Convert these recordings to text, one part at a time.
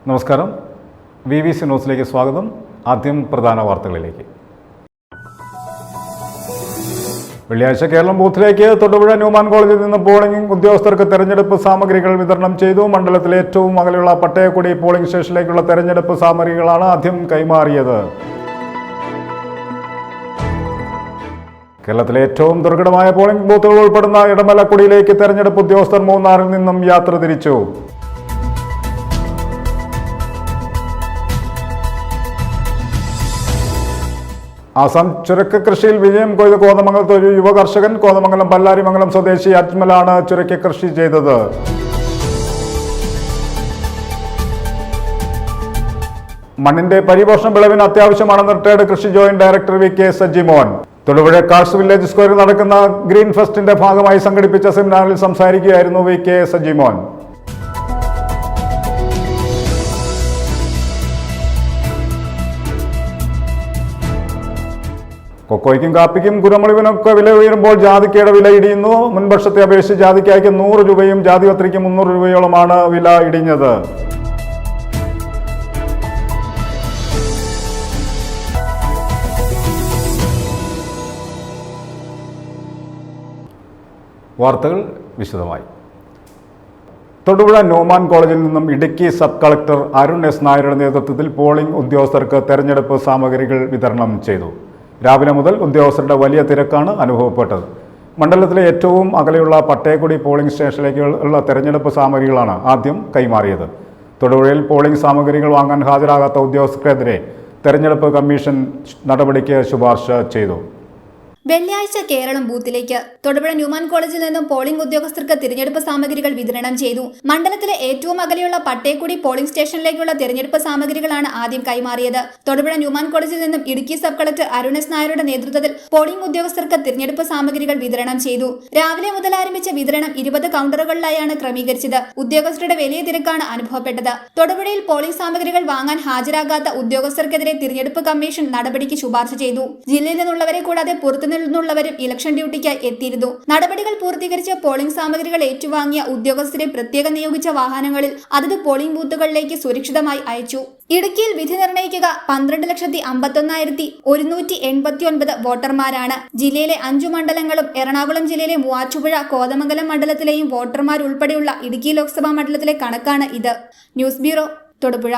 നമസ്കാരം. VVC ന്യൂസിലേക്ക് സ്വാഗതം. ആദ്യം പ്രധാന വാർത്തകളിലേക്ക്. വെള്ളിയാഴ്ച കേരളം ബൂത്തിലേക്ക് തൊടുപുഴ ന്യൂമാൻ കോളേജിൽ നിന്ന് പോളിംഗ് ഉദ്യോഗസ്ഥർക്ക് തെരഞ്ഞെടുപ്പ് സാമഗ്രികൾ വിതരണം ചെയ്തു. മണ്ഡലത്തിലെ ഏറ്റവും അകലെയുള്ള പട്ടയക്കുടി പോളിംഗ് സ്റ്റേഷനിലേക്കുള്ള തെരഞ്ഞെടുപ്പ് സാമഗ്രികളാണ് ആദ്യം കൈമാറിയത്. കേരളത്തിലെ ഏറ്റവും ദുർഘടമായ പോളിംഗ് ബൂത്തുകൾ ഉൾപ്പെടുന്ന ഇടമലക്കുടിയിലേക്ക് തെരഞ്ഞെടുപ്പ് ഉദ്യോഗസ്ഥർ മൂന്നാറിൽ നിന്നും യാത്ര തിരിച്ചു. ആസാം ചുരക്ക കൃഷിയിൽ വിജയം കൊയ്ത കോതമംഗലത്ത് ഒരു യുവ കർഷകൻ. കോതമംഗലം പല്ലാരിമംഗലം സ്വദേശി അജ്മലാണ് ചുരക്ക കൃഷി ചെയ്തത്. മണ്ണിന്റെ പരിപോഷണ വിളവിന് അത്യാവശ്യമാണെന്ന് റിട്ടയർഡ് കൃഷി joint director VK Sajimon. Thodupuzha cars village സ്ക്വയറിൽ നടക്കുന്ന ഗ്രീൻ ഫെസ്റ്റിന്റെ ഭാഗമായി സംഘടിപ്പിച്ച സെമിനാറിൽ സംസാരിക്കുകയായിരുന്നു VK സജിമോൻ. കൊക്കോയ്ക്കും കാപ്പിക്കും കുരുമുളകിനൊക്കെ വില ഉയരുമ്പോൾ ജാതിക്കയുടെ വില ഇടിയുന്നു. മുൻവർഷത്തെ അപേക്ഷിച്ച് ജാതിക്കായ്ക്ക് 100 രൂപയും ജാതിപത്രിക്ക് 300 രൂപയോളമാണ് വില ഇടിഞ്ഞത്. വാർത്തകൾ വിശദമായി. തൊടുപുഴ ന്യൂമാൻ കോളേജിൽ നിന്നും Idukki sub collector Arun S. നായരുടെ നേതൃത്വത്തിൽ പോളിംഗ് ഉദ്യോഗസ്ഥർക്ക് തെരഞ്ഞെടുപ്പ് സാമഗ്രികൾ വിതരണം ചെയ്തു. രാവിലെ മുതൽ ഉദ്യോഗസ്ഥരുടെ വലിയ തിരക്കാണ് അനുഭവപ്പെട്ടത്. മണ്ഡലത്തിലെ ഏറ്റവും അകലെയുള്ള പട്ടയക്കുടി പോളിംഗ് സ്റ്റേഷനിലേക്കുള്ള തെരഞ്ഞെടുപ്പ് സാമഗ്രികളാണ് ആദ്യം കൈമാറിയത്. തൊടുപുഴയിൽ പോളിംഗ് സാമഗ്രികൾ വാങ്ങാൻ ഹാജരാകാത്ത ഉദ്യോഗസ്ഥർക്കെതിരെ തെരഞ്ഞെടുപ്പ് കമ്മീഷൻ നടപടിക്ക് ശുപാർശ ചെയ്തു. വെള്ളിയാഴ്ച കേരളം ബൂത്തിലേക്ക് തൊടുപുഴ ന്യൂമാൻ കോളേജിൽ നിന്നും പോളിംഗ് ഉദ്യോഗസ്ഥർക്ക് തിരഞ്ഞെടുപ്പ് സാമഗ്രികൾ വിതരണം ചെയ്തു. മണ്ഡലത്തിലെ ഏറ്റവും അകലെയുള്ള പട്ടയക്കുടി പോളിംഗ് സ്റ്റേഷനിലേക്കുള്ള തിരഞ്ഞെടുപ്പ് സാമഗ്രികളാണ് ആദ്യം കൈമാറിയത്. തൊടുപുഴ ന്യൂമാൻ കോളേജിൽ നിന്നും Idukki sub collector Arun S. നായരുടെ നേതൃത്വത്തിൽ പോളിംഗ് ഉദ്യോഗസ്ഥർക്ക് തിരഞ്ഞെടുപ്പ് സാമഗ്രികൾ വിതരണം ചെയ്തു. രാവിലെ മുതൽ ആരംഭിച്ച വിതരണം 20 കൗണ്ടറുകളിലായാണ് ക്രമീകരിച്ചത്. ഉദ്യോഗസ്ഥരുടെ വലിയ തിരക്കാണ് അനുഭവപ്പെട്ടത്. തൊടുപുഴയിൽ പോളിംഗ് സാമഗ്രികൾ വാങ്ങാൻ ഹാജരാകാത്ത ഉദ്യോഗസ്ഥർക്കെതിരെ തിരഞ്ഞെടുപ്പ് കമ്മീഷൻ നടപടിക്ക് ശുപാർശ ചെയ്തു. ജില്ലയിൽ നിന്നുള്ളവരെ കൂടാതെ പുറത്തുനിന്നുള്ളവരും ഇലക്ഷൻ ഡ്യൂട്ടിക്കായി എത്തിയിരുന്നു. നടപടികൾ പൂർത്തീകരിച്ച് പോളിംഗ് സാമഗ്രികൾ ഏറ്റുവാങ്ങിയ ഉദ്യോഗസ്ഥരെ പ്രത്യേകം നിയോഗിച്ച വാഹനങ്ങളിൽ അതത് പോളിംഗ് ബൂത്തുകളിലേക്ക് സുരക്ഷിതമായി അയച്ചു. ഇടുക്കിയിൽ വിധി നിർണ്ണയിക്കുക 12,51,189 വോട്ടർമാരാണ്. ജില്ലയിലെ 5 മണ്ഡലങ്ങളും എറണാകുളം ജില്ലയിലെ മൂവാറ്റുപുഴ, കോതമംഗലം മണ്ഡലത്തിലെയും വോട്ടർമാരുൾപ്പെടെയുള്ള ഇടുക്കി ലോക്സഭാ മണ്ഡലത്തിലെ കണക്കാണ് ഇത്. News bureau, Thodupuzha.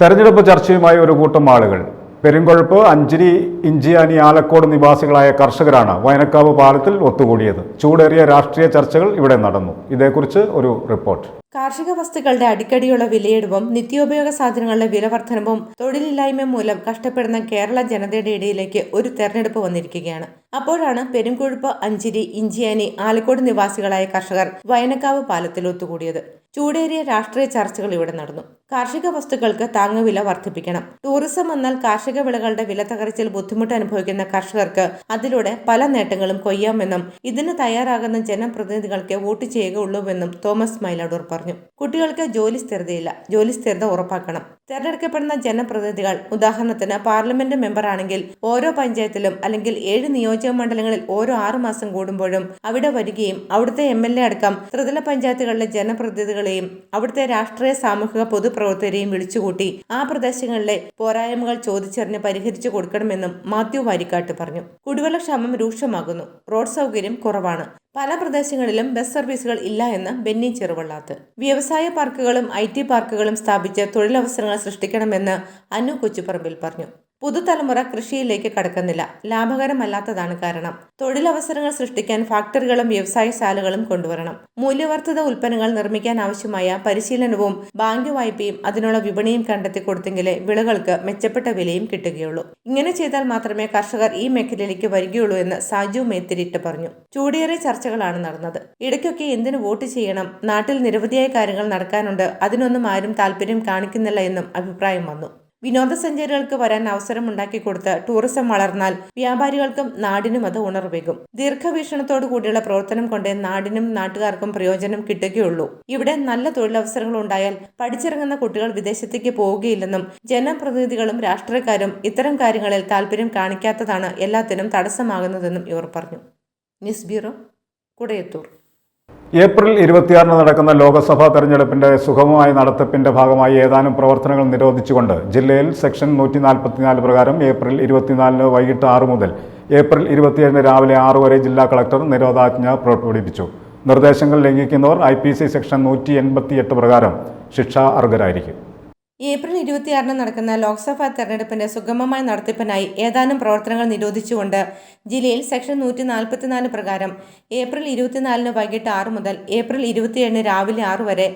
തെരഞ്ഞെടുപ്പ് ചർച്ചയുമായി ഒരു കൂട്ടം ആളുകൾ. പെരുങ്കൊഴുപ്പ്, അഞ്ചിരി, ഇഞ്ചിയാനി, ആലക്കോട് നിവാസികളായ കർഷകരാണ് വയനക്കാവ് പാലത്തിൽ ഒത്തുകൂടിയത്. ചൂടേറിയ രാഷ്ട്രീയ ചർച്ചകൾ ഇവിടെ നടന്നു. ഇതേക്കുറിച്ച് ഒരു റിപ്പോർട്ട്. കാർഷിക വസ്തുക്കളുടെ അടിക്കടിയുള്ള വിലയിടിവും നിത്യോപയോഗ സാധനങ്ങളുടെ വില വർധനവും തൊഴിലില്ലായ്മ മൂലം കഷ്ടപ്പെടുന്ന കേരള ജനതയുടെ ഇടയിലേക്ക് ഒരു തെരഞ്ഞെടുപ്പ് വന്നിരിക്കുകയാണ്. അപ്പോഴാണ് പെരുങ്കൊഴുപ്പ്, അഞ്ചിരി, ഇഞ്ചിയാനി, ആലക്കോട് നിവാസികളായ കർഷകർ വയനക്കാവ് പാലത്തിൽ ഒത്തുകൂടിയത്. ചൂടേറിയ രാഷ്ട്രീയ ചർച്ചകൾ ഇവിടെ നടന്നു. കാർഷിക വസ്തുക്കൾക്ക് താങ്ങുവില വർദ്ധിപ്പിക്കണം. ടൂറിസം വന്നാൽ കാർഷിക വിളകളുടെ വില തകർച്ചയിൽ ബുദ്ധിമുട്ട് അനുഭവിക്കുന്ന കർഷകർക്ക് അതിലൂടെ പല നേട്ടങ്ങളും കൊയ്യാമെന്നും ഇതിന് തയ്യാറാകുന്ന ജനപ്രതിനിധികൾക്ക് വോട്ട് ചെയ്യുകയുള്ളൂവെന്നും തോമസ് മൈലാടൂർ പറഞ്ഞു. കുട്ടികൾക്ക് ജോലി സ്ഥിരതയില്ല, ജോലി സ്ഥിരത ഉറപ്പാക്കണം. തെരഞ്ഞെടുക്കപ്പെടുന്ന ജനപ്രതിനിധികൾ, ഉദാഹരണത്തിന് പാർലമെന്റ് മെമ്പർ ആണെങ്കിൽ ഓരോ പഞ്ചായത്തിലും അല്ലെങ്കിൽ 7 നിയോജക മണ്ഡലങ്ങളിൽ ഓരോ 6 മാസം കൂടുമ്പോഴും അവിടെ വരികയും അവിടുത്തെ MLA അടക്കം ത്രിതല പഞ്ചായത്തുകളിലെ ജനപ്രതിനിധികളെയും അവിടുത്തെ രാഷ്ട്രീയ, സാമൂഹിക, പൊതുപ്രവർത്തകരെയും വിളിച്ചുകൂട്ടി ആ പ്രദേശങ്ങളിലെ പോരായ്മകൾ ചോദിച്ചറിഞ്ഞ് പരിഹരിച്ചു കൊടുക്കണമെന്നും മാത്യു വാരിക്കാട്ട് പറഞ്ഞു. കുടിവെള്ളക്ഷാമം രൂക്ഷമാകുന്നു. റോഡ് സൗകര്യം കുറവാണ്. പല പ്രദേശങ്ങളിലും ബസ് സർവീസുകൾ ഇല്ല എന്ന് ബെന്നി ചെറുവള്ളാത്ത്. വ്യവസായ പാർക്കുകളും IT പാർക്കുകളും സ്ഥാപിച്ച് തൊഴിലവസരങ്ങൾ സൃഷ്ടിക്കണമെന്ന് അനു കൊച്ചുപറമ്പിൽ പറഞ്ഞു. പുതുതലമുറ കൃഷിയിലേക്ക് കടക്കുന്നില്ല. ലാഭകരമല്ലാത്തതാണ് കാരണം. തൊഴിലവസരങ്ങൾ സൃഷ്ടിക്കാൻ ഫാക്ടറികളും വ്യവസായശാലകളും കൊണ്ടുവരണം. മൂല്യവർദ്ധിത ഉൽപ്പന്നങ്ങൾ നിർമ്മിക്കാൻ ആവശ്യമായ പരിശീലനവും ബാങ്ക് വായ്പയും അതിനുള്ള വിപണിയും കണ്ടെത്തി കൊടുത്തെങ്കിലേ വിളകൾക്ക് മെച്ചപ്പെട്ട വിലയും കിട്ടുകയുള്ളൂ. ഇങ്ങനെ ചെയ്താൽ മാത്രമേ കർഷകർ ഈ മേഖലയിലേക്ക് വരികയുള്ളൂ എന്ന് സാജു മേത്തിരിട്ട് പറഞ്ഞു. ചൂടേറിയ ചർച്ചകളാണ് നടന്നത്. ഇടയ്ക്കൊക്കെ എന്തിനു വോട്ട് ചെയ്യണം, നാട്ടിൽ നിരവധിയായ കാര്യങ്ങൾ നടക്കാനുണ്ട്, അതിനൊന്നും ആരും താല്പര്യം കാണിക്കുന്നില്ല എന്നും അഭിപ്രായം വന്നു. വിനോദസഞ്ചാരികൾക്ക് വരാൻ അവസരം ഉണ്ടാക്കി കൊടുത്ത് ടൂറിസം വളർന്നാൽ വ്യാപാരികൾക്കും നാടിനും അത് ഉണർവേകും. ദീർഘവീക്ഷണത്തോടു കൂടിയുള്ള പ്രവർത്തനം കൊണ്ട് നാടിനും നാട്ടുകാർക്കും പ്രയോജനം കിട്ടുകയുള്ളൂ. ഇവിടെ നല്ല തൊഴിലവസരങ്ങൾ ഉണ്ടായാൽ പഠിച്ചിറങ്ങുന്ന കുട്ടികൾ വിദേശത്തേക്ക് പോവുകയില്ലെന്നും ജനപ്രതിനിധികളും രാഷ്ട്രീയക്കാരും ഇത്തരം കാര്യങ്ങളിൽ താല്പര്യം കാണിക്കാത്തതാണ് എല്ലാത്തിനും തടസ്സമാകുന്നതെന്നും ഇവർ പറഞ്ഞു. News bureau, Kudayathoor. ഏപ്രിൽ 26 നടക്കുന്ന ലോക്സഭാ തെരഞ്ഞെടുപ്പിന്റെ സുഗമമായ നടത്തിപ്പിന്റെ ഭാഗമായി ഏതാനും പ്രവർത്തനങ്ങൾ നിരോധിച്ചുകൊണ്ട് ജില്ലയിൽ സെക്ഷൻ 144 പ്രകാരം ഏപ്രിൽ 24 വൈകിട്ട് 6 മുതൽ ഏപ്രിൽ 27 രാവിലെ 6 വരെ ജില്ലാ കളക്ടർ നിരോധനാജ്ഞ പുറപ്പെടുവിച്ചു. നിർദ്ദേശങ്ങൾ ലംഘിക്കുന്നവർ IPC സെക്ഷൻ 188 പ്രകാരം ശിക്ഷാ അർഹരായിരിക്കും. ഏപ്രിൽ 26 നടക്കുന്ന ലോക്സഭാ തെരഞ്ഞെടുപ്പിന്റെ സുഗമമായ നടത്തിപ്പിനായി ഏതാനും പ്രവർത്തനങ്ങൾ നിരോധിച്ചുകൊണ്ട് ജില്ലയിൽ സെക്ഷൻ 144 പ്രകാരം ഏപ്രിൽ 24 വൈകിട്ട് 6 മുതൽ ഏപ്രിൽ 27 രാവിലെ 6 വരെ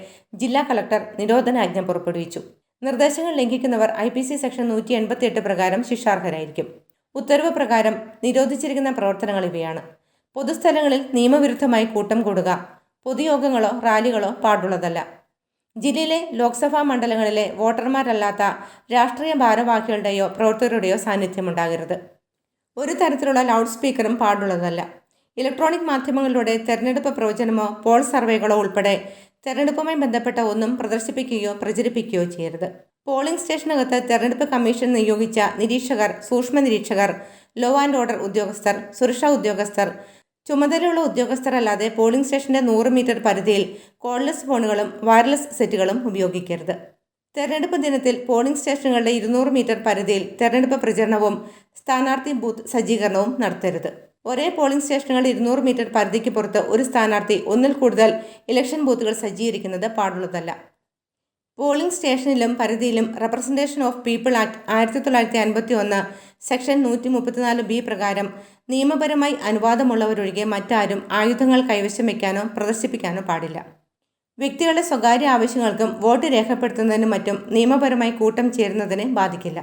ജില്ലാ കളക്ടർ നിരോധനാജ്ഞ പുറപ്പെടുവിച്ചു. നിർദ്ദേശങ്ങൾ ലംഘിക്കുന്നവർ IPC സെക്ഷൻ 188 പ്രകാരം ശിക്ഷാർഹരായിരിക്കും. ഉത്തരവ് പ്രകാരം നിരോധിച്ചിരിക്കുന്ന പ്രവർത്തനങ്ങൾ ഇവയാണ്: പൊതുസ്ഥലങ്ങളിൽ നിയമവിരുദ്ധമായി കൂട്ടം കൂടുക, പൊതുയോഗങ്ങളോ റാലികളോ പാടുള്ളതല്ല. ജില്ലയിലെ ലോക്സഭാ മണ്ഡലങ്ങളിലെ വോട്ടർമാരല്ലാത്ത രാഷ്ട്രീയ ഭാരവാഹികളുടെയോ പ്രവർത്തകരുടെയോ സാന്നിധ്യമുണ്ടാകരുത്. ഒരു തരത്തിലുള്ള ലൗഡ് സ്പീക്കറും പാടുള്ളതല്ല. ഇലക്ട്രോണിക് മാധ്യമങ്ങളിലൂടെ തെരഞ്ഞെടുപ്പ് പ്രവചനമോ പോൾ സർവേകളോ ഉൾപ്പെടെ തെരഞ്ഞെടുപ്പുമായി ബന്ധപ്പെട്ട ഒന്നും പ്രദർശിപ്പിക്കുകയോ പ്രചരിപ്പിക്കുകയോ ചെയ്യരുത്. പോളിംഗ് സ്റ്റേഷനകത്ത് തെരഞ്ഞെടുപ്പ് കമ്മീഷൻ നിയോഗിച്ച നിരീക്ഷകർ, സൂക്ഷ്മ നിരീക്ഷകർ, ലോ ആൻഡ് ഓർഡർ ഉദ്യോഗസ്ഥർ, സുരക്ഷാ ഉദ്യോഗസ്ഥർ, ചുമതലയുള്ള ഉദ്യോഗസ്ഥരല്ലാതെ പോളിംഗ് സ്റ്റേഷന്റെ 100 മീറ്റർ പരിധിയിൽ കോൾലെസ് ഫോണുകളും വയർലെസ് സെറ്റുകളും ഉപയോഗിക്കരുത്. തെരഞ്ഞെടുപ്പ് ദിനത്തിൽ പോളിംഗ് സ്റ്റേഷനുകളുടെ 200 മീറ്റർ പരിധിയിൽ തെരഞ്ഞെടുപ്പ് പ്രചരണവും സ്ഥാനാർത്ഥി ബൂത്ത് സജ്ജീകരണവും നടത്തരുത്. ഒരേ പോളിംഗ് സ്റ്റേഷനുകളുടെ 200 മീറ്റർ പരിധിക്ക് പുറത്ത് ഒരു സ്ഥാനാർത്ഥി ഒന്നിൽ കൂടുതൽ ഇലക്ഷൻ ബൂത്തുകൾ സജ്ജീകരിക്കുന്നത് പാടുള്ളതല്ല. പോളിംഗ് സ്റ്റേഷനിലും പരിധിയിലും representation of people act 1951 section 134B പ്രകാരം നിയമപരമായി അനുവാദമുള്ളവരൊഴികെ മറ്റാരും ആയുധങ്ങൾ കൈവശം വയ്ക്കാനോ പ്രദർശിപ്പിക്കാനോ പാടില്ല. വ്യക്തികളുടെ സ്വകാര്യ ആവശ്യങ്ങൾക്കും വോട്ട് രേഖപ്പെടുത്തുന്നതിനും മറ്റും നിയമപരമായി കൂട്ടം ചേരുന്നതിനെ ബാധിക്കില്ല.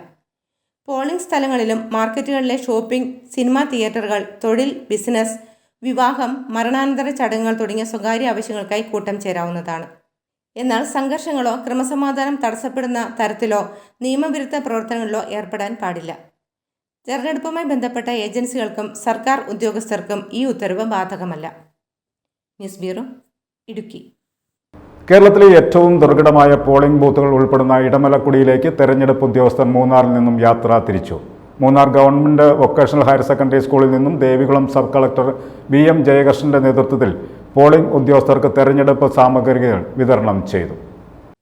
പോളിംഗ് സ്ഥലങ്ങളിലും മാർക്കറ്റുകളിലെ ഷോപ്പിംഗ്, സിനിമാ തിയേറ്ററുകൾ, തൊഴിൽ, ബിസിനസ്, വിവാഹം, മരണാനന്തര ചടങ്ങുകൾ തുടങ്ങിയ സ്വകാര്യ ആവശ്യങ്ങൾക്കായി കൂട്ടം ചേരാവുന്നതാണ്. എന്നാൽ സംഘർഷങ്ങളോ ക്രമസമാധാനം തടസ്സപ്പെടുന്ന തരത്തിലോ നിയമവിരുദ്ധ പ്രവർത്തനങ്ങളിലോ ഏർപ്പെടാൻ പാടില്ല. തെരഞ്ഞെടുപ്പുമായി ബന്ധപ്പെട്ട ഏജൻസികൾക്കും സർക്കാർ ഉദ്യോഗസ്ഥർക്കും ഈ ഉത്തരവ് ബാധകമല്ല. News bureau, Idukki. കേരളത്തിലെ ഏറ്റവും ദുർഘടമായ പോളിംഗ് ബൂത്തുകൾ ഉൾപ്പെടുന്ന ഇടമലക്കുടിയിലേക്ക് തെരഞ്ഞെടുപ്പ് ഉദ്യോഗസ്ഥർ മൂന്നാറിൽ നിന്നും യാത്ര തിരിച്ചു. Munnar government vocational higher secondary സ്കൂളിൽ നിന്നും ദേവികുളം സബ് കളക്ടർ VM ജയകൃഷ്ണന്റെ നേതൃത്വത്തിൽ പോളിംഗ് ഉദ്യോഗസ്ഥർക്ക് തെരഞ്ഞെടുപ്പ് സാമഗ്രികൾ വിതരണം ചെയ്തു.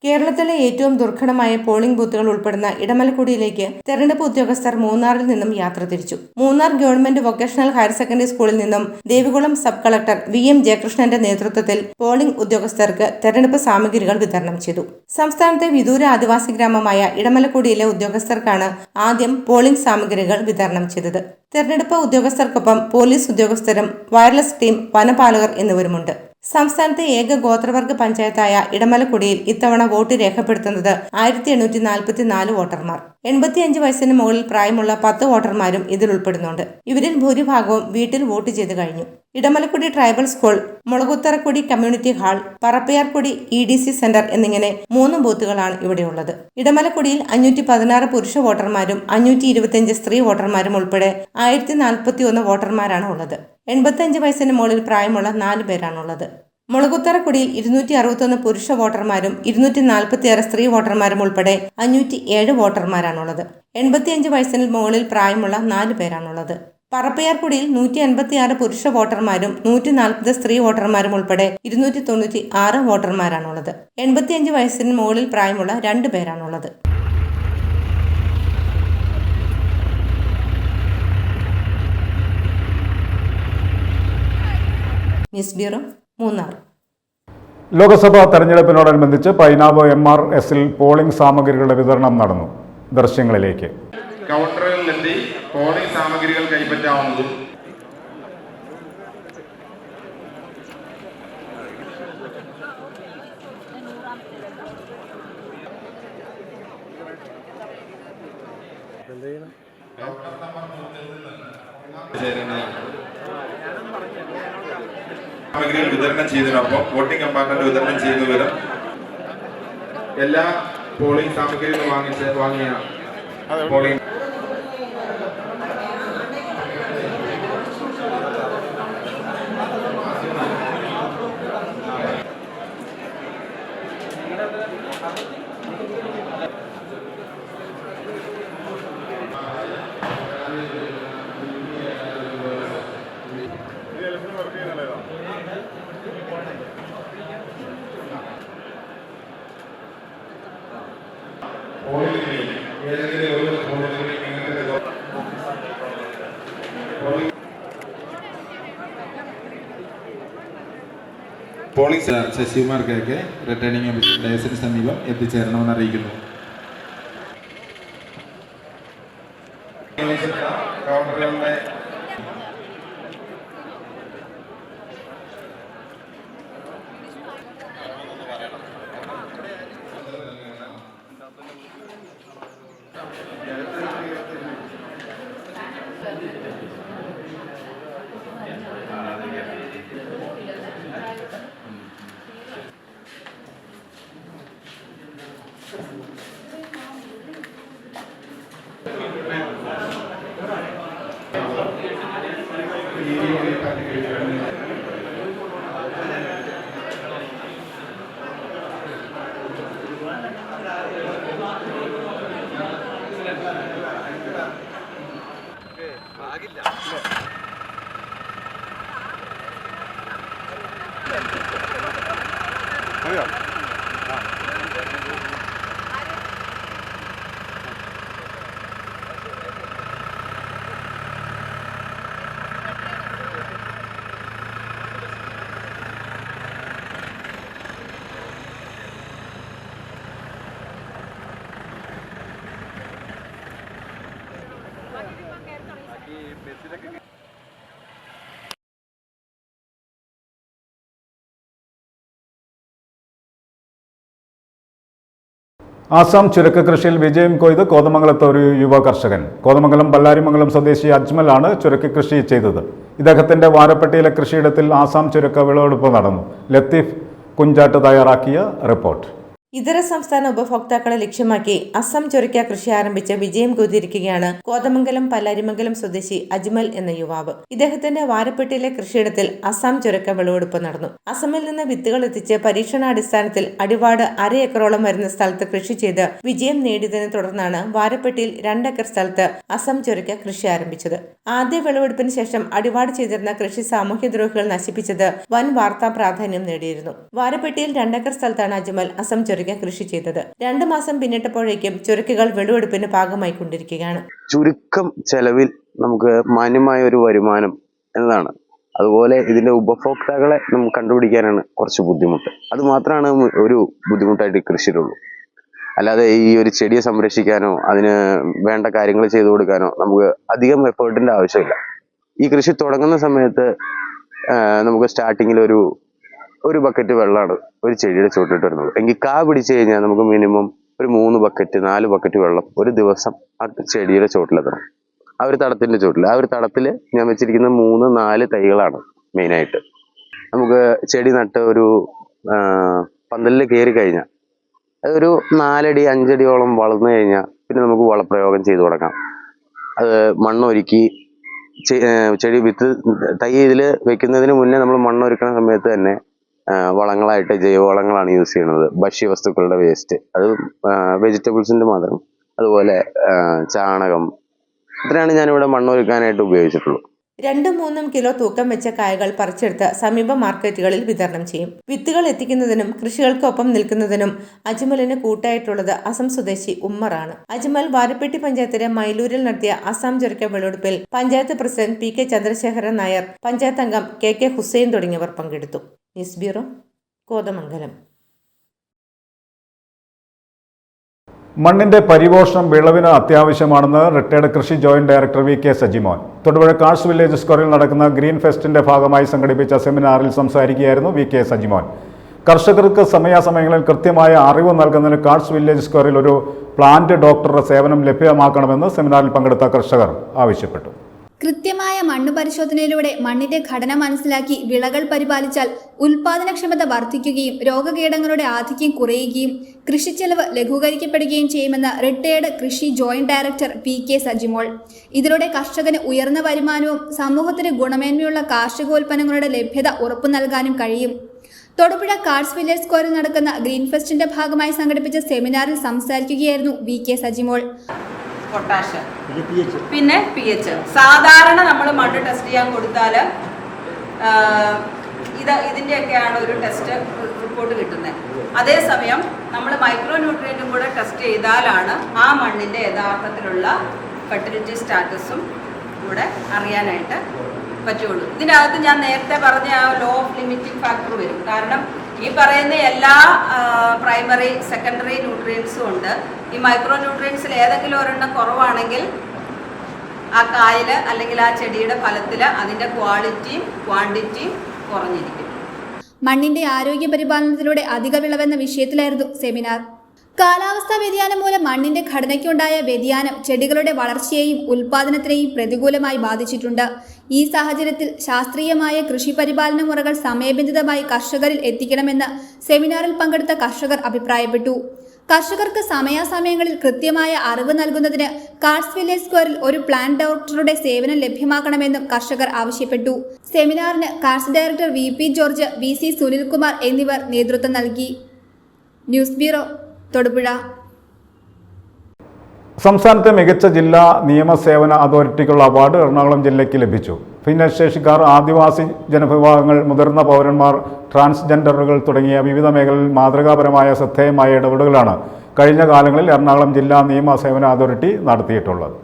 കേരളത്തിലെ ഏറ്റവും ദുർഘടമായ പോളിംഗ് ബൂത്തുകൾ ഉൾപ്പെടുന്ന ഇടമലക്കുടിയിലേക്ക് തെരഞ്ഞെടുപ്പ് ഉദ്യോഗസ്ഥർ മൂന്നാറിൽ നിന്നും യാത്ര തിരിച്ചു. Munnar government vocational higher secondary സ്കൂളിൽ നിന്നും ദേവികുളം സബ് കളക്ടർ VM ജയകൃഷ്ണന്റെ നേതൃത്വത്തിൽ പോളിംഗ് ഉദ്യോഗസ്ഥർക്ക് തെരഞ്ഞെടുപ്പ് സാമഗ്രികൾ വിതരണം ചെയ്തു. സംസ്ഥാനത്തെ വിദൂര ആദിവാസി ഗ്രാമമായ ഇടമലക്കുടിയിലെ ഉദ്യോഗസ്ഥർക്കാണ് ആദ്യം പോളിംഗ് സാമഗ്രികൾ വിതരണം ചെയ്തത്. തെരഞ്ഞെടുപ്പ് ഉദ്യോഗസ്ഥർക്കൊപ്പം പോലീസ് ഉദ്യോഗസ്ഥരും വയർലെസ് ടീം, വനപാലകർ എന്നിവരുമുണ്ട്. സംസ്ഥാനത്തെ ഏക ഗോത്രവർഗ പഞ്ചായത്തായ ഇടമലക്കുടിയിൽ ഇത്തവണ വോട്ട് രേഖപ്പെടുത്തുന്നത് 1844 വോട്ടർമാർ. 85 വയസ്സിന് മുകളിൽ പ്രായമുള്ള 10 വോട്ടർമാരും ഇതിൽ ഉൾപ്പെടുന്നുണ്ട്. ഇവരിൽ ഭൂരിഭാഗവും വീട്ടിൽ വോട്ട് ചെയ്ത് കഴിഞ്ഞു. Edamalakkudi tribal school, Mulakutharakkudi community hall, Parappayarkudi EDC centre എന്നിങ്ങനെ 3 ബൂത്തുകളാണ് ഇവിടെയുള്ളത്. ഇടമലക്കുടിയിൽ 516 പുരുഷ വോട്ടർമാരും 525 സ്ത്രീ വോട്ടർമാരും ഉൾപ്പെടെ 1041 വോട്ടർമാരാണ് ഉള്ളത്. 85 വയസ്സിന് മുകളിൽ പ്രായമുള്ള 4 പേരാണുള്ളത്. മുളകുത്തറക്കുടിയിൽ 261 പുരുഷ വോട്ടർമാരും 246 സ്ത്രീ വോട്ടർമാരും ഉൾപ്പെടെ 507 വോട്ടർമാരാണുള്ളത്. 85 വയസ്സിന് മുകളിൽ പ്രായമുള്ള 4 പേരാണുള്ളത്. പറപ്പയാർക്കുടിയിൽ 186 പുരുഷ വോട്ടർമാരും 140 സ്ത്രീ വോട്ടർമാരും ഉൾപ്പെടെ 296 വോട്ടർമാരാണുള്ളത്. 85 വയസ്സിന് മുകളിൽ പ്രായമുള്ള 2 പേരാണുള്ളത്. News bureau, Munnar. ലോക്സഭാ തെരഞ്ഞെടുപ്പിനോടനുബന്ധിച്ച് പൈനാവ് MRSൽ പോളിംഗ് സാമഗ്രികളുടെ വിതരണം നടന്നു. ദൃശ്യങ്ങളിലേക്ക്. കൗണ്ടറുകളിലെത്തി പോളിംഗ് സാമഗ്രികൾ കൈപ്പറ്റാവുന്നതും സാമഗ്രികൾ വിതരണം ചെയ്തതിനൊപ്പം വോട്ടിംഗ് കമ്പാർട്ട്മെന്റ് വിതരണം ചെയ്യുന്നവരും എല്ലാ പോളിംഗ് സാമഗ്രികളും വാങ്ങിയ polling polling Sasikumar KK returning officer ഡയസിന് സമീപം എത്തിച്ചേരണമെന്ന് അറിയിക്കുന്നു. കൗണ്ടറുകളുടെ ആസാം ചുരക്ക കൃഷിയിൽ വിജയം കൊയ്ത് കോതമംഗലത്തെ ഒരു യുവ കർഷകൻ. കോതമംഗലം ബല്ലാരിമംഗലം സ്വദേശി അജ്മലാണ് ചുരക്ക കൃഷി ചെയ്തത്. ഇദ്ദേഹത്തിന്റെ വാരപ്പെട്ടിയിലെ കൃഷിയിടത്തിൽ ആസാം ചുരക്ക വിളവെടുപ്പ് നടന്നു. ലത്തീഫ് കുഞ്ചാട്ട് തയ്യാറാക്കിയ റിപ്പോർട്ട്. ഇതര സംസ്ഥാന ഉപഭോക്താക്കളെ ലക്ഷ്യമാക്കി അസം ചുരക്ക കൃഷി ആരംഭിച്ച് വിജയം കൊയ്തിരിക്കുകയാണ് കോതമംഗലം പല്ലാരിമംഗലം സ്വദേശി അജ്മൽ എന്ന യുവാവ്. ഇദ്ദേഹത്തിന്റെ വാരപ്പെട്ടിയിലെ കൃഷിയിടത്തിൽ അസം ചുരക്ക വിളവെടുപ്പ് നടന്നു. അസമിൽ നിന്ന് വിത്തുകൾ എത്തിച്ച് പരീക്ഷണാടിസ്ഥാനത്തിൽ അടിവാട് 1/2 ഏക്കറോളം വരുന്ന സ്ഥലത്ത് കൃഷി ചെയ്ത് വിജയം നേടിയതിനെ തുടർന്നാണ് വാരപ്പെട്ടിയിൽ 2 ഏക്കർ സ്ഥലത്ത് അസം ചുരക്ക കൃഷി ആരംഭിച്ചത്. ആദ്യ വിളവെടുപ്പിന് ശേഷം അടിവാട് ചെയ്തിരുന്ന കൃഷി സാമൂഹ്യദ്രോഹികൾ നശിപ്പിച്ചത് വൻ വാർത്താ പ്രാധാന്യം നേടിയിരുന്നു. വാരപ്പെട്ടിയിൽ 2 ഏക്കർ സ്ഥലത്താണ് അജ്മൽ അസം ചുരക്ക കൃഷി ചെയ്തത്. 2 മാസം പിന്നിട്ടപ്പോഴേക്കും ചുരക്കുകൾ വിളവെടുപ്പിന് പാകമായി കൊണ്ടിരിക്കുകയാണ്. ചുരുക്കം ചെലവിൽ നമുക്ക് മാന്യമായ ഒരു വരുമാനം എന്നതാണ്. അതുപോലെ ഇതിന്റെ ഉപഭോക്താക്കളെ നമുക്ക് കണ്ടുപിടിക്കാനാണ് കുറച്ച് ബുദ്ധിമുട്ട്. അത് മാത്രമാണ് ഒരു ബുദ്ധിമുട്ടായിട്ട് കൃഷിയിലുള്ളൂ. അല്ലാതെ ഈ ഒരു ചെടിയെ സംരക്ഷിക്കാനോ അതിന് വേണ്ട കാര്യങ്ങൾ ചെയ്തു കൊടുക്കാനോ നമുക്ക് അധികം എഫേർട്ടിന്റെ ആവശ്യമില്ല. ഈ കൃഷി തുടങ്ങുന്ന സമയത്ത് നമുക്ക് സ്റ്റാർട്ടിങ്ങിൽ ഒരു ബക്കറ്റ് വെള്ളമാണ് ഒരു ചെടിയുടെ ചുവട്ടിട്ട് വരുന്നത്. എങ്കിൽ കാ പിടിച്ചു കഴിഞ്ഞാൽ നമുക്ക് മിനിമം ഒരു 3 ബക്കറ്റ് 4 ബക്കറ്റ് വെള്ളം ഒരു ദിവസം ആ ചെടിയുടെ ചുവട്ടിലെത്തണം. ആ ഒരു തടത്തിന്റെ ചുവട്ടിൽ. ആ ഒരു തടത്തിൽ ഞാൻ വെച്ചിരിക്കുന്ന 3-4 തൈകളാണ് മെയിനായിട്ട്. നമുക്ക് ചെടി നട്ട് ഒരു പന്തലിൽ കയറി കഴിഞ്ഞാൽ അതൊരു 4 അടി 5 അടിയോളം വളർന്നു കഴിഞ്ഞാൽ പിന്നെ നമുക്ക് വളപ്രയോഗം ചെയ്തു തുടങ്ങാം. അത് മണ്ണൊരുക്കി ചെടി വിത്ത് തൈ ഇതിൽ വെക്കുന്നതിന് മുന്നേ നമ്മൾ മണ്ണൊരുക്കുന്ന സമയത്ത് തന്നെ വളങ്ങളായിട്ട് ജൈവവളങ്ങളാണ് യൂസ് ചെയ്യുന്നത്. ഭക്ഷ്യവസ്തുക്കളുടെ വേസ്റ്റ്, അത് വെജിറ്റബിൾസിന്റെ മാത്രം. അതുപോലെ ചാണകം, ഇത്രയാണ് ഞാനിവിടെ മണ്ണൊരുക്കാനായിട്ട് ഉപയോഗിച്ചിട്ടുള്ളൂ. 2-3 കിലോ തൂക്കം വെച്ച കായകൾ പറിച്ചെടുത്ത് സമീപ മാർക്കറ്റുകളിൽ വിതരണം ചെയ്യും. വിത്തുകൾ എത്തിക്കുന്നതിനും കൃഷികൾക്കൊപ്പം നിൽക്കുന്നതിനും അജ്മലിന് കൂട്ടായിട്ടുള്ളത് അസം സ്വദേശി ഉമ്മറാണ്. അജ്മൽ വാരപ്പെട്ടി പഞ്ചായത്തിലെ മൈലൂരിൽ നടത്തിയ അസം ചുരക്ക വിളവെടുപ്പിൽ പഞ്ചായത്ത് പ്രസിഡന്റ് PK ചന്ദ്രശേഖരൻ നായർ, പഞ്ചായത്ത് അംഗം KK ഹുസൈൻ തുടങ്ങിയവർ പങ്കെടുത്തു. News bureau, Kothamangalam. മണ്ണിന്റെ പരിപോഷണം വിളവിന് അത്യാവശ്യമാണെന്ന് റിട്ടയർഡ് കൃഷി joint director VK Sajimon. Thodupuzha cars village സ്ക്വയറിൽ നടക്കുന്ന ഗ്രീൻ ഫെസ്റ്റിന്റെ ഭാഗമായി സംഘടിപ്പിച്ച സെമിനാറിൽ സംസാരിക്കുകയായിരുന്നു VK സജിമോൻ. കർഷകർക്ക് സമയാസമയങ്ങളിൽ കൃത്യമായ അറിവ് നൽകുന്നതിന് കാർസ് വില്ലേജ് സ്ക്വയറിൽ ഒരു പ്ലാന്റ് ഡോക്ടറുടെ സേവനം ലഭ്യമാക്കണമെന്ന് സെമിനാറിൽ പങ്കെടുത്ത കർഷകർ ആവശ്യപ്പെട്ടു. കൃത്യമായ മണ്ണ് പരിശോധനയിലൂടെ മണ്ണിന്റെ ഘടന മനസ്സിലാക്കി വിളകൾ പരിപാലിച്ചാൽ ഉൽപാദനക്ഷമത വർദ്ധിക്കുകയും രോഗകീടങ്ങളുടെ ആധിക്യം കുറയുകയും കൃഷിച്ചെലവ് ലഘൂകരിക്കപ്പെടുകയും ചെയ്യുമെന്ന് റിട്ടയർഡ് കൃഷി ജോയിന്റ് ഡയറക്ടർ PK സജിമോൾ. ഇതിലൂടെ കർഷകന് ഉയർന്ന വരുമാനവും സമൂഹത്തിന് ഗുണമേന്മയുള്ള കാർഷികോൽപ്പന്നങ്ങളുടെ ലഭ്യത ഉറപ്പു നൽകാനും കഴിയും. തൊടുപുഴ കാർസ് വില്ലേജ് സ്ക്വയറിൽ നടക്കുന്ന ഗ്രീൻ ഫെസ്റ്റിന്റെ ഭാഗമായി സംഘടിപ്പിച്ച സെമിനാറിൽ സംസാരിക്കുകയായിരുന്നു VK സജിമോൾ. പൊട്ടാഷ്യം പിന്നെ pH. സാധാരണ നമ്മൾ മണ്ണ് ടെസ്റ്റ് ചെയ്യാൻ കൊടുത്താൽ ഇതിൻ്റെയൊക്കെയാണ് ഒരു ടെസ്റ്റ് റിപ്പോർട്ട് കിട്ടുന്നത്. അതേസമയം നമ്മൾ മൈക്രോ ന്യൂട്രിയൻറ്റും കൂടെ ടെസ്റ്റ് ചെയ്താലാണ് ആ മണ്ണിൻ്റെ യഥാർത്ഥത്തിലുള്ള ഫെർട്ടിലിറ്റി സ്റ്റാറ്റസും കൂടെ അറിയാനായിട്ട് പറ്റുള്ളൂ. ഇതിനകത്ത് ഞാൻ നേരത്തെ പറഞ്ഞ ആ law of limiting factor factor വരും. കാരണം ഈ പറയുന്ന എല്ലാ പ്രൈമറി സെക്കൻഡറി ന്യൂട്രിയൻസും ഉണ്ട്. ഈ മൈക്രോ ന്യൂട്രിയൻസിൽ ഏതെങ്കിലും ഒരെണ്ണം കുറവാണെങ്കിൽ ആ കായൽ അല്ലെങ്കിൽ ആ ചെടിയുടെ ഫലത്തിൽ അതിൻ്റെ ക്വാളിറ്റിയും ക്വാണ്ടിറ്റിയും കുറഞ്ഞിരിക്കും. മണ്ണിന്റെ ആരോഗ്യ പരിപാലനത്തിലൂടെ അധിക വിളവെന്ന വിഷയത്തിലായിരുന്നു സെമിനാർ. കാലാവസ്ഥാ വ്യതിയാനം മൂലം മണ്ണിന്റെ ഘടനയ്ക്കുണ്ടായ വ്യതിയാനം ചെടികളുടെ വളർച്ചയെയും ഉൽപാദനത്തിനെയും പ്രതികൂലമായി ബാധിച്ചിട്ടുണ്ട്. ഈ സാഹചര്യത്തിൽ ശാസ്ത്രീയമായ കൃഷി പരിപാലന മുറകൾ സമയബന്ധിതമായി കർഷകരിൽ എത്തിക്കണമെന്ന് സെമിനാറിൽ പങ്കെടുത്ത കർഷകർ അഭിപ്രായപ്പെട്ടു. കർഷകർക്ക് സമയാസമയങ്ങളിൽ കൃത്യമായ അറിവ് നൽകുന്നതിന് കാർട്സ് വില്ലേജ് സ്ക്വയറിൽ ഒരു പ്ലാന്റ് ഡോക്ടറുടെ സേവനം ലഭ്യമാക്കണമെന്നും കർഷകർ ആവശ്യപ്പെട്ടു. സെമിനാറിന് കാർട്സ് director VP George, VC Sunilkumar എന്നിവർ നേതൃത്വം നൽകി. News bureau, Thodupuzha. സംസ്ഥാനത്തെ മികച്ച ജില്ലാ നിയമസേവന അതോറിറ്റിക്കുള്ള അവാർഡ് എറണാകുളം ജില്ലയ്ക്ക് ലഭിച്ചു. ഭിന്നശേഷിക്കാർ, ആദിവാസി ജനവിഭാഗങ്ങൾ, മുതിർന്ന പൗരന്മാർ, ട്രാൻസ്ജെൻഡറുകൾ തുടങ്ങിയ വിവിധ മേഖലകളിൽ മാതൃകാപരമായ ശ്രദ്ധേയമായ ഇടപെടലുകളാണ് കഴിഞ്ഞ കാലങ്ങളിൽ എറണാകുളം ജില്ലാ നിയമസേവന അതോറിറ്റി നടത്തിയിട്ടുള്ളത്.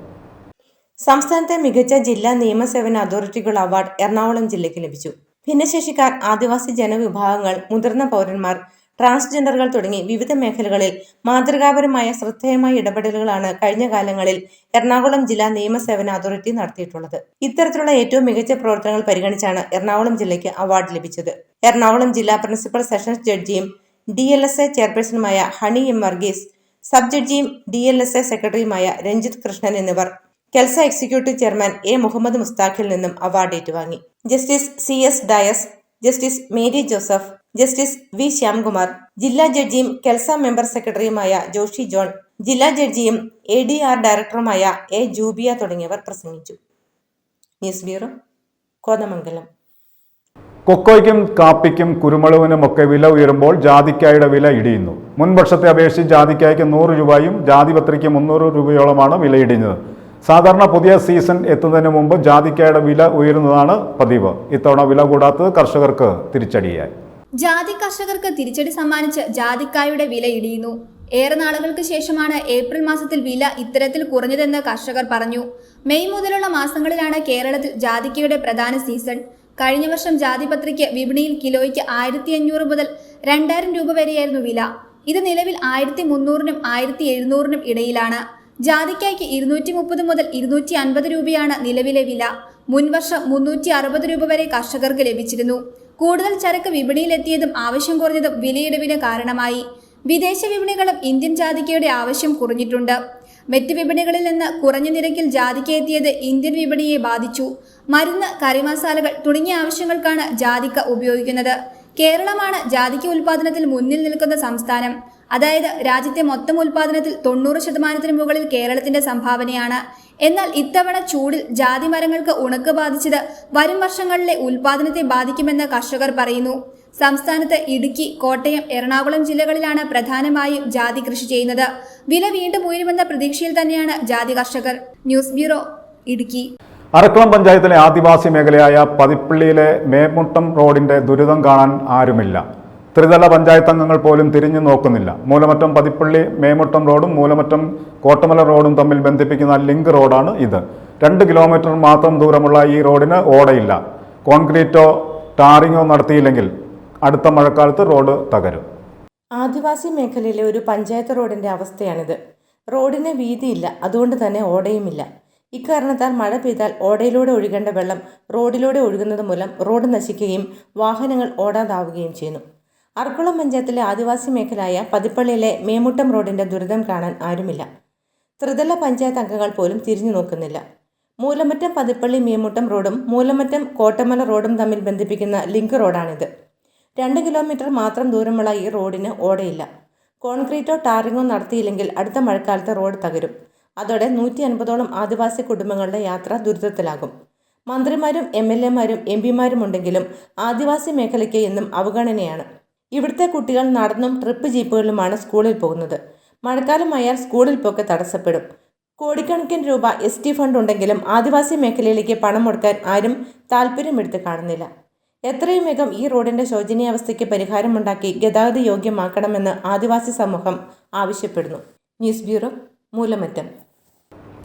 സംസ്ഥാനത്തെ മികച്ച ജില്ലാ നിയമസേവന അതോറിറ്റിക്കുള്ള അവാർഡ് എറണാകുളം ജില്ലയ്ക്ക് ലഭിച്ചു. ഭിന്നശേഷിക്കാർ, ആദിവാസി ജനവിഭാഗങ്ങൾ, മുതിർന്ന പൗരന്മാർ, ട്രാൻസ്ജെൻഡറുകൾ തുടങ്ങി വിവിധ മേഖലകളിൽ മാതൃകാപരമായ ശ്രദ്ധേയമായ ഇടപെടലുകളാണ് കഴിഞ്ഞ കാലങ്ങളിൽ എറണാകുളം ജില്ലാ നിയമസേവന അതോറിറ്റി നടത്തിയിട്ടുള്ളത്. ഇത്തരത്തിലുള്ള ഏറ്റവും മികച്ച പ്രവർത്തനങ്ങൾ പരിഗണിച്ചാണ് എറണാകുളം ജില്ലയ്ക്ക് അവാർഡ് ലഭിച്ചത്. എറണാകുളം ജില്ലാ പ്രിൻസിപ്പൽ സെഷൻസ് ജഡ്ജിയും DLSA ചെയർപേഴ്സണുമായ ഹണി M. വർഗീസ്, സബ് ജഡ്ജിയും DLSA സെക്രട്ടറിയുമായ രഞ്ജിത്ത് കൃഷ്ണൻ എന്നിവർ KELSA executive chairman A. Muhammad മുസ്താഖിൽ നിന്നും അവാർഡ് ഏറ്റുവാങ്ങി. Justice CS Dias, justice Mary Joseph, justice V. Shyamkumar, ജില്ലാ ജഡ്ജിയും കെൽസ മെമ്പർ സെക്രട്ടറിയുമായ ജോഷി ജോൺ, ജില്ലാ ജഡ്ജിയും ADR ഡയറക്ടറുമായ A. ജൂബിയ തുടങ്ങിയവർ പ്രസംഗിച്ചു. News bureau, Kothamangalam. കൊക്കോയ്ക്കും കാപ്പിക്കും കുരുമുളകിനുമൊക്കെ വില ഉയരുമ്പോൾ ജാതിക്കായുടെ വില ഇടിയുന്നു. മുൻവർഷത്തെ അപേക്ഷിച്ച് ജാതിക്കായ്ക്ക് 100 രൂപയും ജാതിപത്രിക്ക് 300 രൂപയോളമാണ് വില ഇടിഞ്ഞത്. സാധാരണ പുതിയ സീസൺ എത്തുന്നതിന് മുമ്പ് ജാതിക്കായുടെ വില ഉയരുന്നതാണ് പതിവ്. ഇത്തവണ വില കൂടാത്തത് കർഷകർക്ക് തിരിച്ചടിയായി. ജാതി കർഷകർക്ക് തിരിച്ചടി സമ്മാനിച്ച് ജാതിക്കായുടെ വില ഇടിയുന്നു. ഏറെ നാളുകൾക്ക് ശേഷമാണ് ഏപ്രിൽ മാസത്തിൽ വില ഇത്തരത്തിൽ കുറഞ്ഞതെന്ന് കർഷകർ പറഞ്ഞു. മെയ് മുതലുള്ള മാസങ്ങളിലാണ് കേരളത്തിൽ ജാതിക്കയുടെ പ്രധാന സീസൺ. കഴിഞ്ഞ വർഷം ജാതിപത്രിക്ക് വിപണിയിൽ കിലോയ്ക്ക് 1500 മുതൽ 2000 രൂപ വരെയായിരുന്നു വില. ഇത് നിലവിൽ 1300-നും 1700-നും ഇടയിലാണ്. ജാതിക്കായ്ക്ക് 230 മുതൽ 250 രൂപയാണ് നിലവിലെ വില. മുൻവർഷം 360 രൂപ വരെ കർഷകർക്ക് ലഭിച്ചിരുന്നു. കൂടുതൽ ചരക്ക് വിപണിയിലെത്തിയതും ആവശ്യം കുറഞ്ഞതും വിലയിടിവിന് കാരണമായി. വിദേശ വിപണികളും ഇന്ത്യൻ ജാതിക്കയുടെ ആവശ്യം കുറഞ്ഞിട്ടുണ്ട്. മറ്റ് വിപണികളിൽ നിന്ന് കുറഞ്ഞ നിരക്കിൽ ജാതിക്ക എത്തിയത് ഇന്ത്യൻ വിപണിയെ ബാധിച്ചു. മരുന്ന്, കറിമസാലകൾ തുടങ്ങിയ ആവശ്യങ്ങൾക്കാണ് ജാതിക്ക ഉപയോഗിക്കുന്നത്. കേരളമാണ് ജാതിക്ക ഉൽപാദനത്തിൽ മുന്നിൽ നിൽക്കുന്ന സംസ്ഥാനം. അതായത് രാജ്യത്തെ മൊത്തം ഉൽപാദനത്തിൽ 90% മുകളിൽ കേരളത്തിന്റെ സംഭാവനയാണ്. എന്നാൽ ഇത്തവണ ചൂടിൽ ജാതി മരങ്ങൾക്ക് ഉണക്ക് ബാധിച്ചത് വരും വർഷങ്ങളിലെ ഉൽപാദനത്തെ ബാധിക്കുമെന്ന് കർഷകർ പറയുന്നു. സംസ്ഥാനത്ത് ഇടുക്കി, കോട്ടയം, എറണാകുളം ജില്ലകളിലാണ് പ്രധാനമായും ജാതി കൃഷി ചെയ്യുന്നത്. വില വീണ്ടും ഉയരുമെന്ന പ്രതീക്ഷയിൽ തന്നെയാണ് ജാതി കർഷകർ. News bureau, Idukki. അറക്കളം പഞ്ചായത്തിലെ ആദിവാസി മേഖലയായ പതിപ്പള്ളിയിലെ മേമുട്ടം റോഡിന്റെ ദുരിതം കാണാൻ ആരുമില്ല. ത്രിതല പഞ്ചായത്ത് അംഗങ്ങൾ പോലും തിരിഞ്ഞു നോക്കുന്നില്ല. മൂലമറ്റം പതിപ്പള്ളി മേമുട്ടം റോഡും മൂലമറ്റം കോട്ടമല റോഡും തമ്മിൽ ബന്ധിപ്പിക്കുന്ന ലിങ്ക് റോഡാണ് ഇത്. 2 കിലോമീറ്റർ മാത്രം ദൂരമുള്ള ഈ റോഡിന് ഓടയില്ല. കോൺക്രീറ്റോ ടാറിങ്ങോ നടത്തിയില്ലെങ്കിൽ അടുത്ത മഴക്കാലത്ത് റോഡ് തകരും. ആദിവാസി മേഖലയിലെ ഒരു പഞ്ചായത്ത് റോഡിന്റെ അവസ്ഥയാണിത്. റോഡിന് വീതിയില്ല, അതുകൊണ്ട് തന്നെ ഓടയുമില്ല. ഇക്കാരണത്താൽ മഴ പെയ്താൽ ഓടയിലൂടെ ഒഴുകേണ്ട വെള്ളം റോഡിലൂടെ ഒഴുകുന്നത് മൂലം റോഡ് നശിക്കുകയും വാഹനങ്ങൾ ഓടാതാവുകയും ചെയ്യുന്നു. അറക്കുളം പഞ്ചായത്തിലെ ആദിവാസി മേഖലയായ പതിപ്പള്ളിയിലെ മേമുട്ടം റോഡിന്റെ ദുരിതം കാണാൻ ആരുമില്ല. ത്രിതല പഞ്ചായത്ത് അംഗങ്ങൾ പോലും തിരിഞ്ഞു നോക്കുന്നില്ല. മൂലമറ്റം പതിപ്പള്ളി മേമുട്ടം റോഡും മൂലമറ്റം കോട്ടമല റോഡും തമ്മിൽ ബന്ധിപ്പിക്കുന്ന ലിങ്ക് റോഡാണിത്. 2 കിലോമീറ്റർ മാത്രം ദൂരമുള്ള ഈ റോഡിന് ഓടയില്ല. കോൺക്രീറ്റോ ടാറിങ്ങോ നടത്തിയില്ലെങ്കിൽ അടുത്ത മഴക്കാലത്ത് റോഡ് തകരും. അതോടെ 150ഓളം ആദിവാസി കുടുംബങ്ങളുടെ യാത്ര ദുരിതത്തിലാകും. മന്ത്രിമാരും MLA-മാരും MP-മാരും ഉണ്ടെങ്കിലും ആദിവാസി മേഖലയ്ക്ക് എന്നും അവഗണനയാണ്. ഇവിടുത്തെ കുട്ടികൾ നടന്നും ട്രിപ്പ് ജീപ്പുകളിലുമാണ് സ്കൂളിൽ പോകുന്നത്. മഴക്കാലമായാൽ സ്കൂളിൽ പോക്ക് തടസ്സപ്പെടും. കോടിക്കണക്കിന് രൂപ ST ഫണ്ട് ഉണ്ടെങ്കിലും ആദിവാസി മേഖലയിലേക്ക് പണം മുടക്കാൻ ആരും താല്പര്യമെടുത്ത് കാണുന്നില്ല. എത്രയും വേഗം ഈ റോഡിന്റെ ശോചനീയാവസ്ഥയ്ക്ക് പരിഹാരമുണ്ടാക്കി ഗതാഗത യോഗ്യമാക്കണമെന്ന് ആദിവാസി സമൂഹം ആവശ്യപ്പെടുന്നു. News bureau, Moolamattom.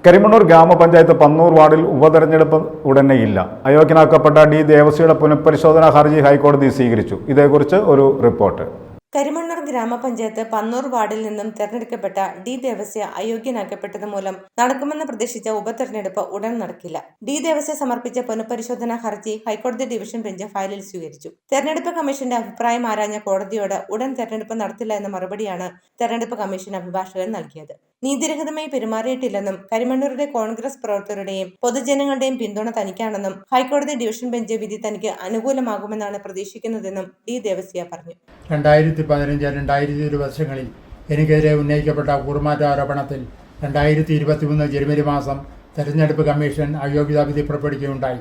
കരിമണ്ണൂർ ഗ്രാമപഞ്ചായത്ത് പന്നൂർ വാർഡിൽ ഉപതെരഞ്ഞെടുപ്പ് ഉടനെയില്ല. അയോഗ്യനാക്കപ്പെട്ട ഡി ദേവസ്യയുടെ പുനഃപരിശോധനാ ഹർജി ഹൈക്കോടതി സ്വീകരിച്ചു. ഇതേക്കുറിച്ച് ഒരു റിപ്പോർട്ട്. കരിമണ്ണൂർ ഗ്രാമപഞ്ചായത്ത് പന്നൂർ വാർഡിൽ നിന്നും തെരഞ്ഞെടുക്കപ്പെട്ട ഡി ദേവസ്യ അയോഗ്യനാക്കപ്പെട്ടത് മൂലം നടക്കുമെന്ന് പ്രതീക്ഷിച്ച ഉപതെരഞ്ഞെടുപ്പ് ഉടൻ നടക്കില്ല. ഡി ദേവസ്യ സമർപ്പിച്ച പുനഃപരിശോധനാ ഹർജി ഹൈക്കോടതി ഡിവിഷൻ ബെഞ്ച് ഫയലിൽ സ്വീകരിച്ചു. തെരഞ്ഞെടുപ്പ് കമ്മീഷന്റെ അഭിപ്രായം ആരാഞ്ഞ കോടതിയോട് ഉടൻ തെരഞ്ഞെടുപ്പ് നടത്തില്ല എന്ന മറുപടിയാണ് തെരഞ്ഞെടുപ്പ് കമ്മീഷൻ അഭിഭാഷകൻ നൽകിയത്. നീതിരഹിതമായി പെരുമാറിയിട്ടില്ലെന്നും കരിമണ്ണൂരിലെ കോൺഗ്രസ് പ്രവർത്തകരുടെയും പൊതുജനങ്ങളുടെയും പിന്തുണ തനിക്കാണെന്നും ഹൈക്കോടതി ഡിവിഷൻ ബെഞ്ച് വിധി തനിക്ക് അനുകൂലമാകുമെന്നാണ് പ്രതീക്ഷിക്കുന്നതെന്നും ഡി ദേവസ്യ പറഞ്ഞു. 2015-2020 വർഷങ്ങളിൽ എനിക്കെതിരെ ഉന്നയിക്കപ്പെട്ട കൂറുമാറ്റ ആരോപണത്തിൽ 2023 ജനുവരി മാസം തെരഞ്ഞെടുപ്പ് കമ്മീഷൻ അയോഗ്യതാ വിധി പുറപ്പെടുവിക്കുകയുണ്ടായി.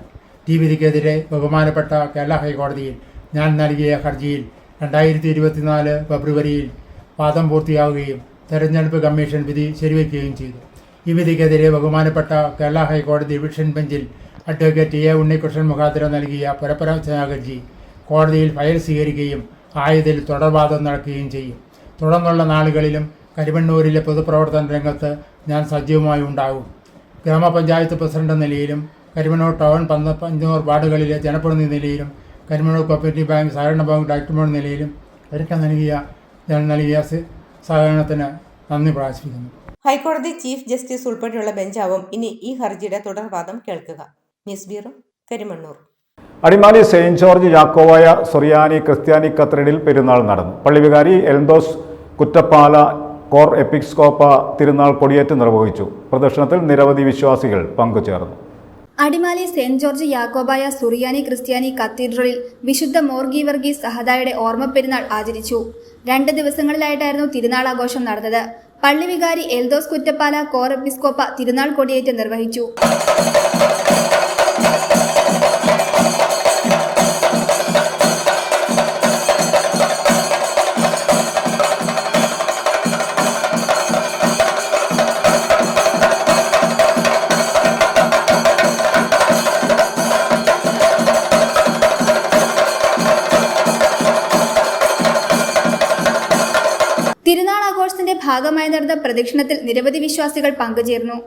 ഈ വിധിക്കെതിരെ ബഹുമാനപ്പെട്ട കേരള ഹൈക്കോടതിയിൽ ഞാൻ നൽകിയ ഹർജിയിൽ 2024 ഫെബ്രുവരിയിൽ വാദം പൂർത്തിയാവുകയും തെരഞ്ഞെടുപ്പ് കമ്മീഷൻ വിധി ശരിവയ്ക്കുകയും ചെയ്തു. ഈ വിധിക്കെതിരെ ബഹുമാനപ്പെട്ട കേരള ഹൈക്കോടതി ഡിവിഷൻ ബെഞ്ചിൽ അഡ്വക്കേറ്റ് എ ഉണ്ണികൃഷ്ണൻ മുഖാന്തരം നൽകിയ പുനഃപരിശോധനാ ഹർജി കോടതിയിൽ ഫയൽ സ്വീകരിക്കുകയും ആയതിൽ തുടർവാദം നടക്കുകയും ചെയ്യും. തുടർന്നുള്ള നാളുകളിലും കരിമണ്ണൂരിലെ പൊതുപ്രവർത്തന രംഗത്ത് ഞാൻ സജീവമായി ഉണ്ടാകും. ഗ്രാമപഞ്ചായത്ത് പ്രസിഡന്റ് എന്ന നിലയിലും കരിമണ്ണൂർ ടൗൺ പന്നൂർ വാർഡുകളിലെ ജനപ്രതിനിധി നിലയിലും കരിമണ്ണൂർ കോപ്പറേറ്റീവ് ബാങ്ക് സഹകരണ ബാങ്ക് ഡയറക്ടർ നിലയിലും അവർക്ക് നൽകിയ സഹകരണത്തിന് നന്ദി പ്രകാശിപ്പിക്കുന്നു. ഹൈക്കോടതി ചീഫ് ജസ്റ്റിസ് ഉൾപ്പെടെയുള്ള ബെഞ്ചാവും ഇനി ഈ ഹർജിയുടെ തുടർവാദം കേൾക്കുക. News bureau, Karimannoor. Adimali saint George യാക്കോബായ സുറിയാനി ക്രിസ്ത്യാനി കത്തീഡ്രലിൽ പെരുന്നാൾ നടന്നു. പള്ളി വികാരി എൽദോസ് കുറ്റപ്പാല കോർ എപ്പിസ്കോപ്പ തിരുനാൾ കൊടിയേറ്റ് നിർവഹിച്ചു. പ്രദർശനത്തിൽ നിരവധി വിശ്വാസികൾ പങ്കുചേർന്നു. അടിമാലി സെന്റ് ജോർജ് യാക്കോബായ സുറിയാനി ക്രിസ്ത്യാനി കത്തീഡ്രലിൽ വിശുദ്ധ മോർ ഗീവർഗീസ് സഹദായുടെ ഓർമ്മ പെരുന്നാൾ ആചരിച്ചു. 2 ദിവസങ്ങളിലായിട്ടായിരുന്നു തിരുനാൾ ആഘോഷം നടന്നത്. പള്ളി വികാരി എൽദോസ് കുറ്റപ്പാല കോർ എപ്പിസ്കോപ്പ തിരുനാൾ കൊടിയേറ്റ് നിർവഹിച്ചു. തിരുനാൾ ആഘോഷത്തിന്റെ ഭാഗമായി നടന്ന പ്രദക്ഷിണത്തിൽ നിരവധി വിശ്വാസികൾ പങ്കുചേർന്നു.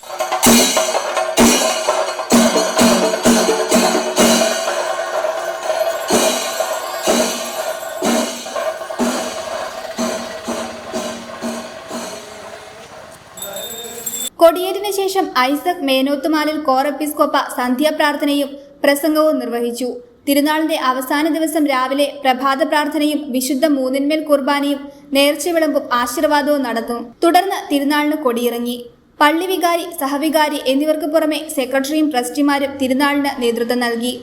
കൊടിയേറ്റിന് ശേഷം ഐസക് മേനോത്തുമാലിൽ കോർ എപ്പിസ്കോപ്പ സന്ധ്യാപ്രാർത്ഥനയും പ്രസംഗവും നിർവഹിച്ചു. തിരുനാളിന്റെ അവസാന ദിവസം രാവിലെ പ്രഭാത പ്രാർത്ഥനയും വിശുദ്ധ മൂന്നിന്മേൽ കുർബാനയും നേർച്ചവിളമ്പും ആശീർവാദവും നടന്നു. തുടർന്ന് തിരുനാളിന് കൊടിയിറങ്ങി. പള്ളി വികാരി, സഹവികാരി എന്നിവർക്ക് പുറമെ സെക്രട്ടറിയും ട്രസ്റ്റിമാരും തിരുനാളിന് നേതൃത്വം നൽകി.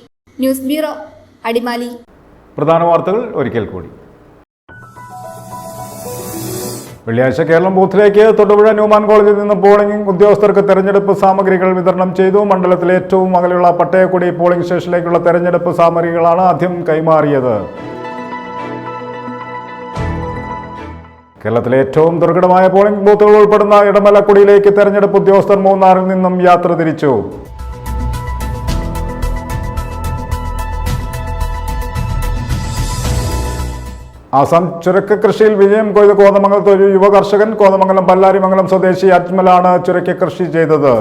News bureau, Adimali. പ്രധാന വാർത്തകൾ ഒരിക്കൽ കൂടി. വെള്ളിയാഴ്ച കേരളം ബൂത്തിലേക്ക് തൊടുപുഴ ന്യൂമാൻ കോളേജിൽ നിന്ന് പോളിംഗ് ഉദ്യോഗസ്ഥർക്ക് തെരഞ്ഞെടുപ്പ് സാമഗ്രികൾ വിതരണം ചെയ്തു. മണ്ഡലത്തിലെ ഏറ്റവും അകലെയുള്ള പട്ടയക്കുടി പോളിംഗ് സ്റ്റേഷനിലേക്കുള്ള തെരഞ്ഞെടുപ്പ് സാമഗ്രികളാണ് ആദ്യം കൈമാറിയത്. കേരളത്തിലെ ഏറ്റവും ദുർഘടമായ പോളിംഗ് ബൂത്തുകൾ ഉൾപ്പെടുന്ന ഇടമലക്കുടിയിലേക്ക് തെരഞ്ഞെടുപ്പ് ഉദ്യോഗസ്ഥർ മൂന്നാറിൽ നിന്നും യാത്ര തിരിച്ചു. ആസാം ചുരക്ക കൃഷിയിൽ വിജയം കൊയ്ത കോതമംഗലത്ത് ഒരു യുവ കർഷകൻ. കോതമംഗലം പല്ലാരിമംഗലം സ്വദേശി അജ്മലാണ് ചുരക്ക കൃഷി ചെയ്തത്.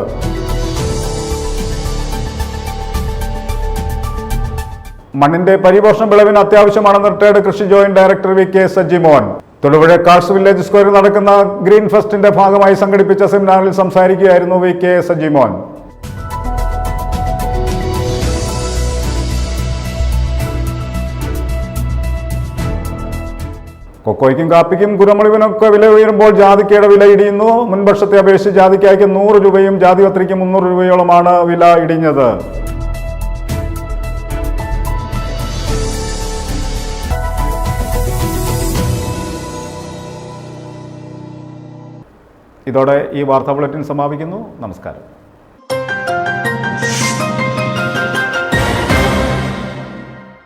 മണ്ണിന്റെ പരിപോഷണ വിളവിന് അത്യാവശ്യമാണെന്ന് റിട്ടയർഡ് കൃഷി joint director VK. Sajimon Thodupuzha cars village സ്ക്വയറിൽ നടക്കുന്ന ഗ്രീൻ ഫെസ്റ്റിന്റെ ഭാഗമായി സംഘടിപ്പിച്ച സെമിനാറിൽ സംസാരിക്കുകയായിരുന്നു വി.കെ. സജിമോൻ. കൊക്കോയ്ക്കും കാപ്പിക്കും കുരുമുളകിനൊക്കെ വില ഉയരുമ്പോൾ ജാതിക്കയുടെ വില ഇടിയുന്നു. മുൻവർഷത്തെ അപേക്ഷിച്ച് ജാതിക്കായ്ക്ക് 100 രൂപയും ജാതിപത്രിക്ക് 300 രൂപയോളമാണ് വില ഇടിഞ്ഞത്. ഇതോടെ ഈ വാർത്താ ബുള്ളറ്റിൻ സമാപിക്കുന്നു. നമസ്കാരം.